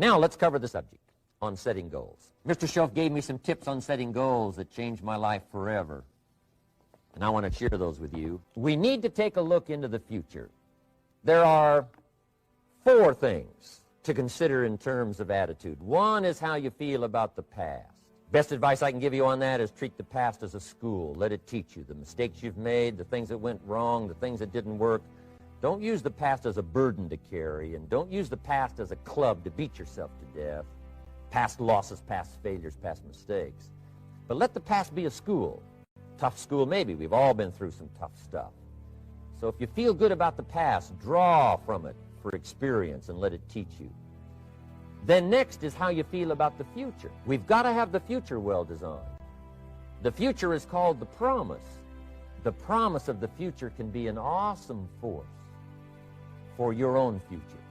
Now let's cover the subject on setting goals. Mr. Shelf gave me some tips on setting goals that changed my life forever, and I want to share those with you. We need to take a look into the future. There are 4 things to consider in terms of attitude. One is how you feel about the past. Best advice I can give you on that is treat the past as a school. Let it teach you the mistakes you've made, the things that went wrong, the things that didn't work. Don't use the past as a burden to carry, and don't use the past as a club to beat yourself to death. Past losses, past failures, past mistakes. But let the past be a school. Tough school maybe. We've all been through some tough stuff. So if you feel good about the past, draw from it for experience and let it teach you. Then next is how you feel about the future. We've got to have the future well designed. The future is called the promise. The promise of the future can be an awesome force for your own future.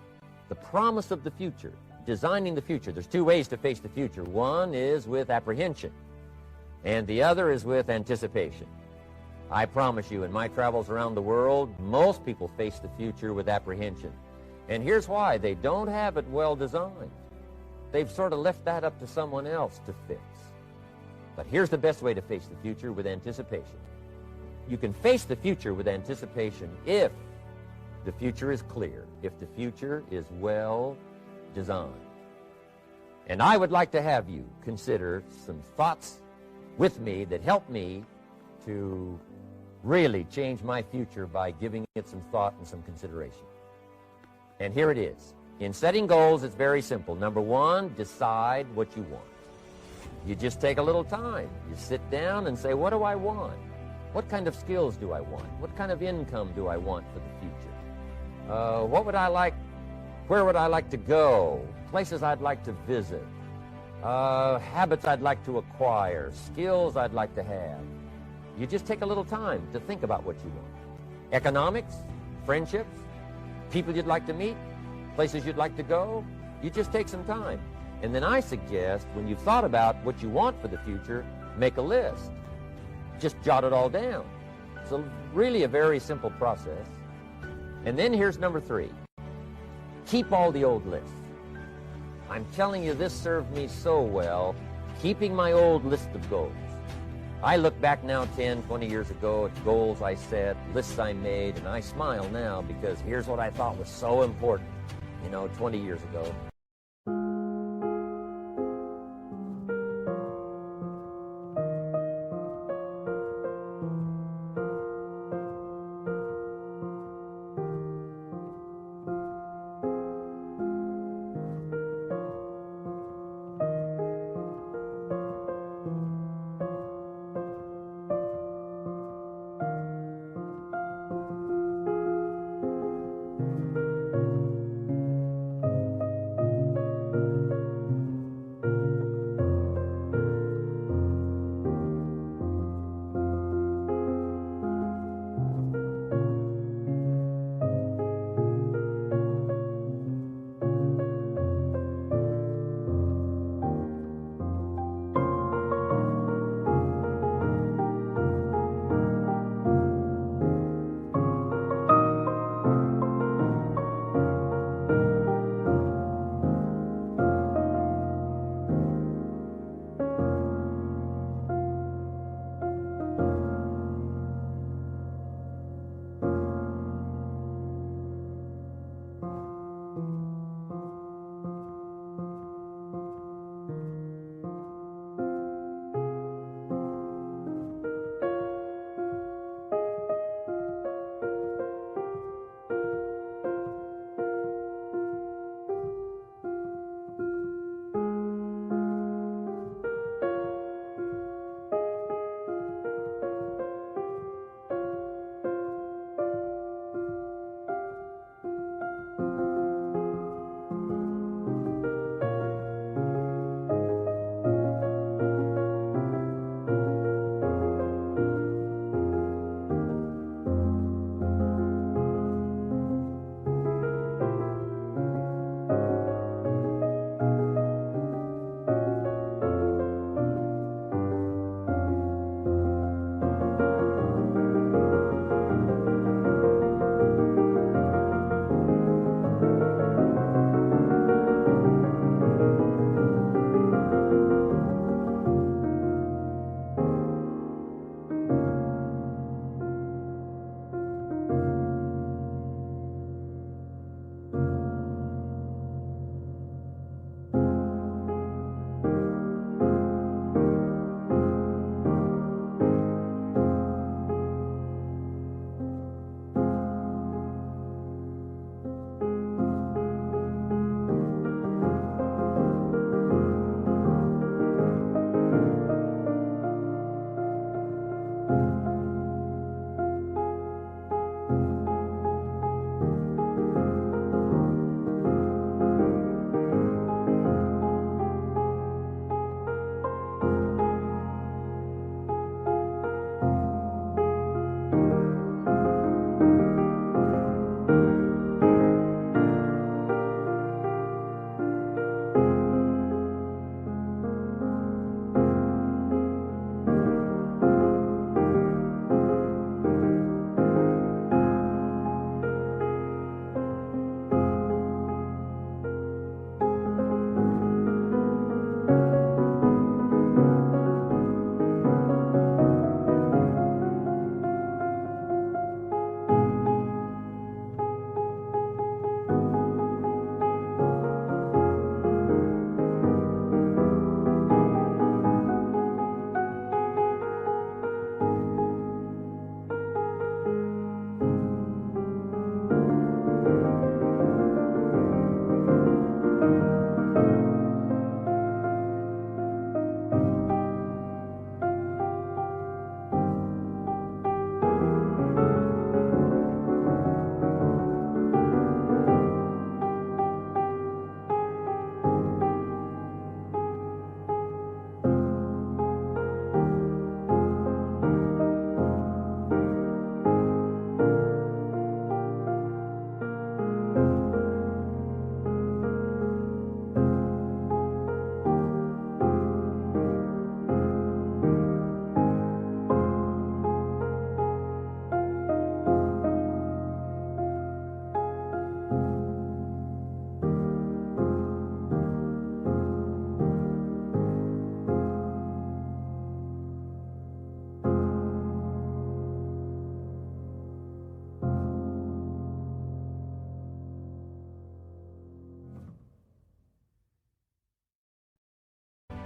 The promise of the future, designing the future. There's 2 ways to face the future. One is with apprehension, and the other is with anticipation. I promise you, in my travels around the world, most people face the future with apprehension. And here's why. They don't have it well designed. They've sort of left that up to someone else to fix. But here's the best way to face the future, with anticipation. You can face the future with anticipation if the future is clear, if the future is well designed. And I would like to have you consider some thoughts with me that help me to really change my future by giving it some thought and some consideration. And here it is. In setting goals, it's very simple. Number 1, decide what you want. You just take a little time. You sit down and say, what do I want? What kind of skills do I want? What kind of income do I want for the future? What would I like? Where would I like to go? Places I'd like to visit. Habits I'd like to acquire. Skills I'd like to have. You just take a little time to think about what you want. Economics, friendships, people you'd like to meet, places you'd like to go. You just take some time. And then I suggest, when you've thought about what you want for the future, make a list. Just jot it all down. So really a very simple process. And then here's number 3. Keep all the old lists. I'm telling you, this served me so well, keeping my old list of goals. I look back now 10, 20 years ago at goals I set, lists I made, and I smile now because here's what I thought was so important, 20 years ago.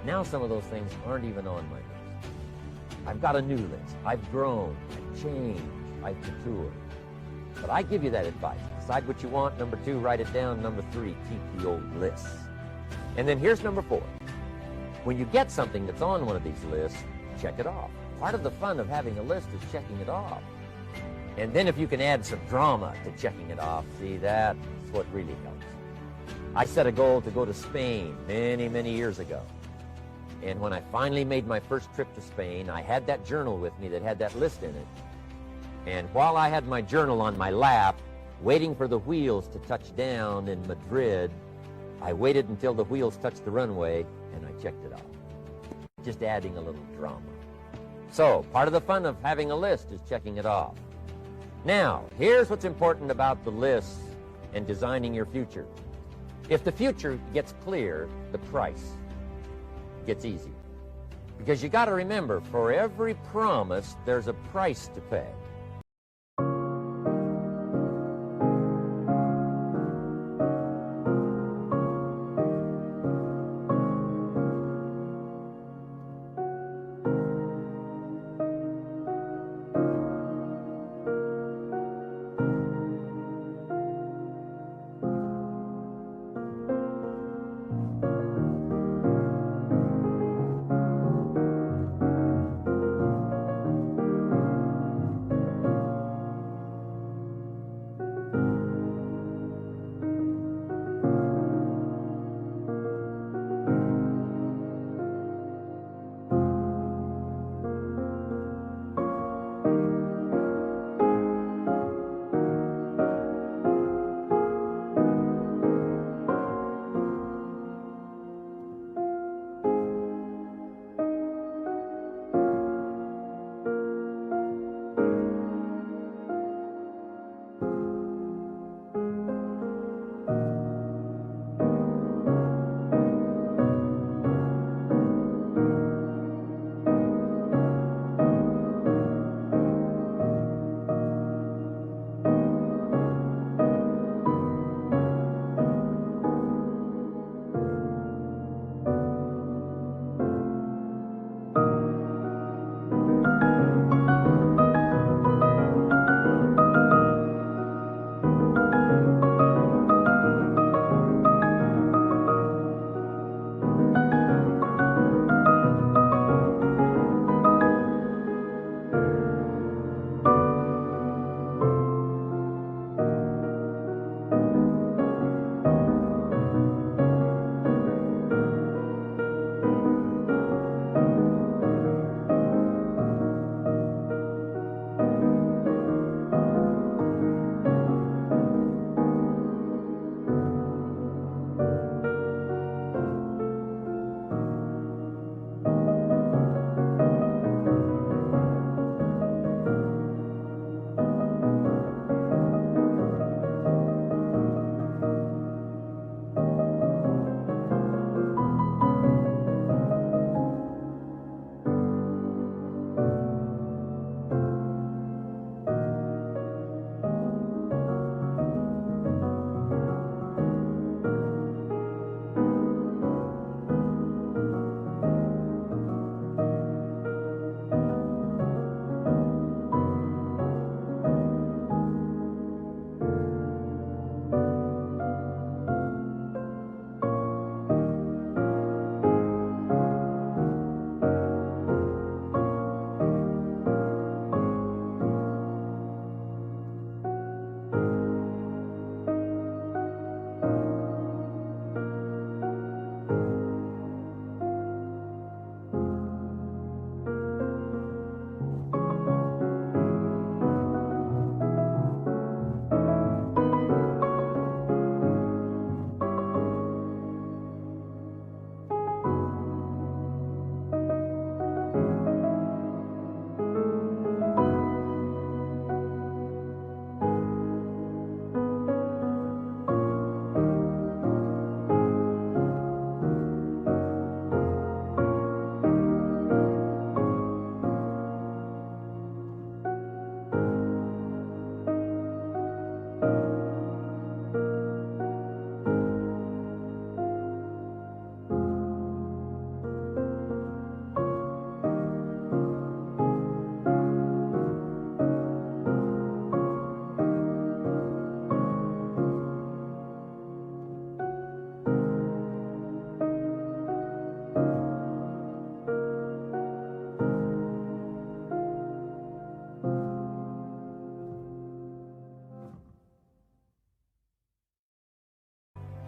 Now some of those things aren't even on my list. I've got a new list. I've grown, I've changed, I've matured. But I give you that advice. Decide what you want. Number 2, write it down. Number 3, keep the old lists. And then here's number 4. When you get something that's on one of these lists, check it off. Part of the fun of having a list is checking it off. And then if you can add some drama to checking it off, see, that's what really helps. I set a goal to go to Spain many, many years ago. And when I finally made my first trip to Spain, I had that journal with me that had that list in it. And while I had my journal on my lap, waiting for the wheels to touch down in Madrid, I waited until the wheels touched the runway, and I checked it off. Just adding a little drama. So, part of the fun of having a list is checking it off. Now, here's what's important about the lists and designing your future. If the future gets clear, the price gets easier. Because you got to remember, for every promise, there's a price to pay.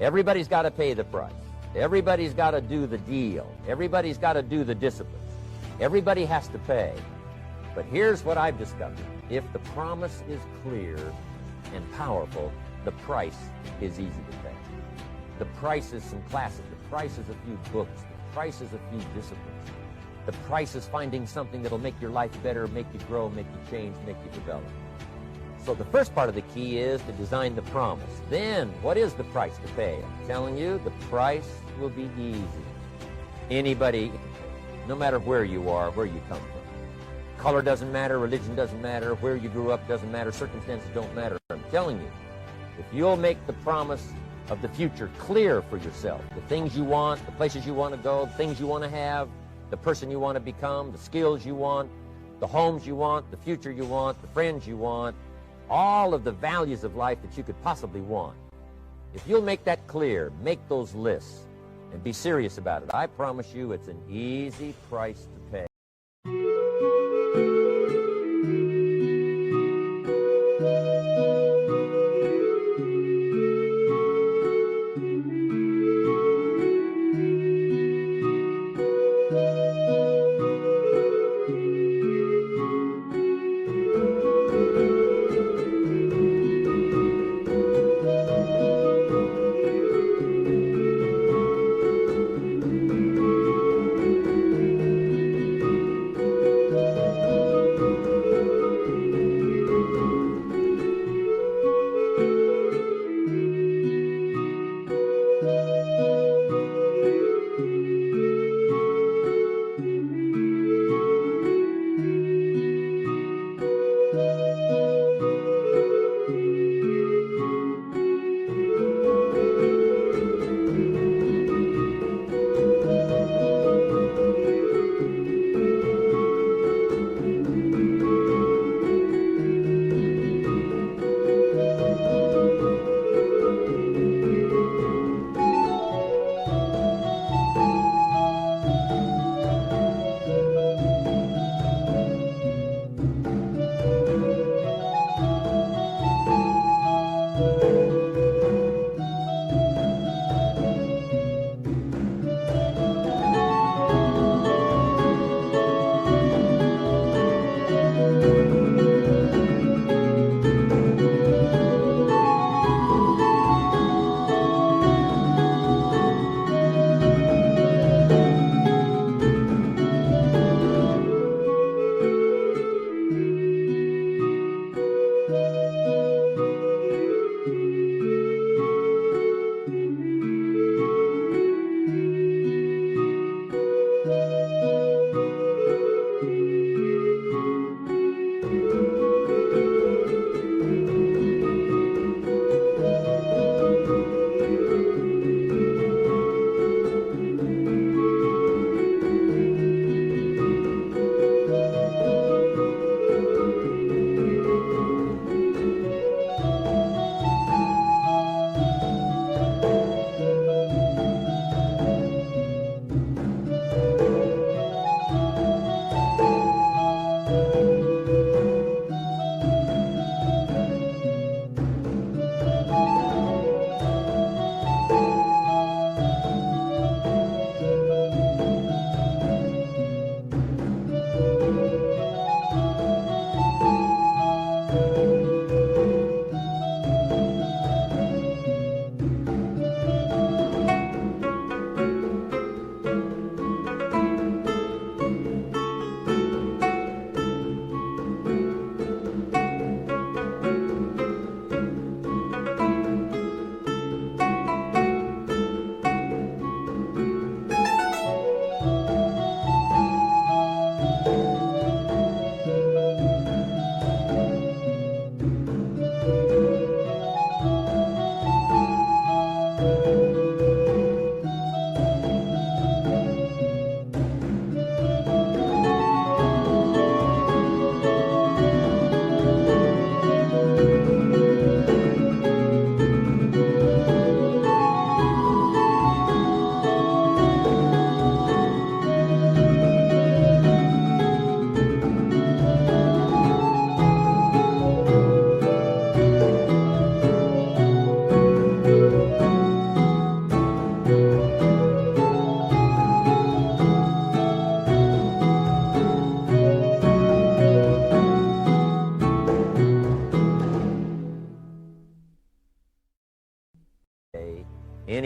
Everybody's got to pay the price. Everybody's got to do the deal. Everybody's got to do the disciplines. Everybody has to pay. But here's what I've discovered. If the promise is clear and powerful, the price is easy to pay. The price is some classes. The price is a few books. The price is a few disciplines. The price is finding something that'll make your life better, make you grow, make you change, make you develop. So the first part of the key is to design the promise. Then, what is the price to pay? I'm telling you, the price will be easy. Anybody, no matter where you are, where you come from. Color doesn't matter, religion doesn't matter, where you grew up doesn't matter, circumstances don't matter. I'm telling you, if you'll make the promise of the future clear for yourself, the things you want, the places you want to go, the things you want to have, the person you want to become, the skills you want, the homes you want, the future you want, the friends you want, all of the values of life that you could possibly want. If you'll make that clear, make those lists, and be serious about it, I promise you it's an easy price to pay.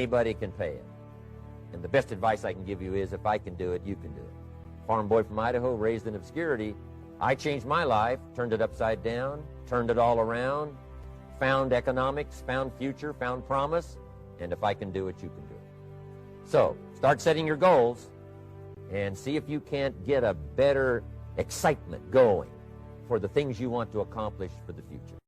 anybody can pay it. And the best advice I can give you is, if I can do it, you can do it. Farm boy from Idaho, raised in obscurity, I changed my life, turned it upside down, turned it all around, found economics, found future, found promise, and if I can do it, you can do it. So, start setting your goals and see if you can't get a better excitement going for the things you want to accomplish for the future.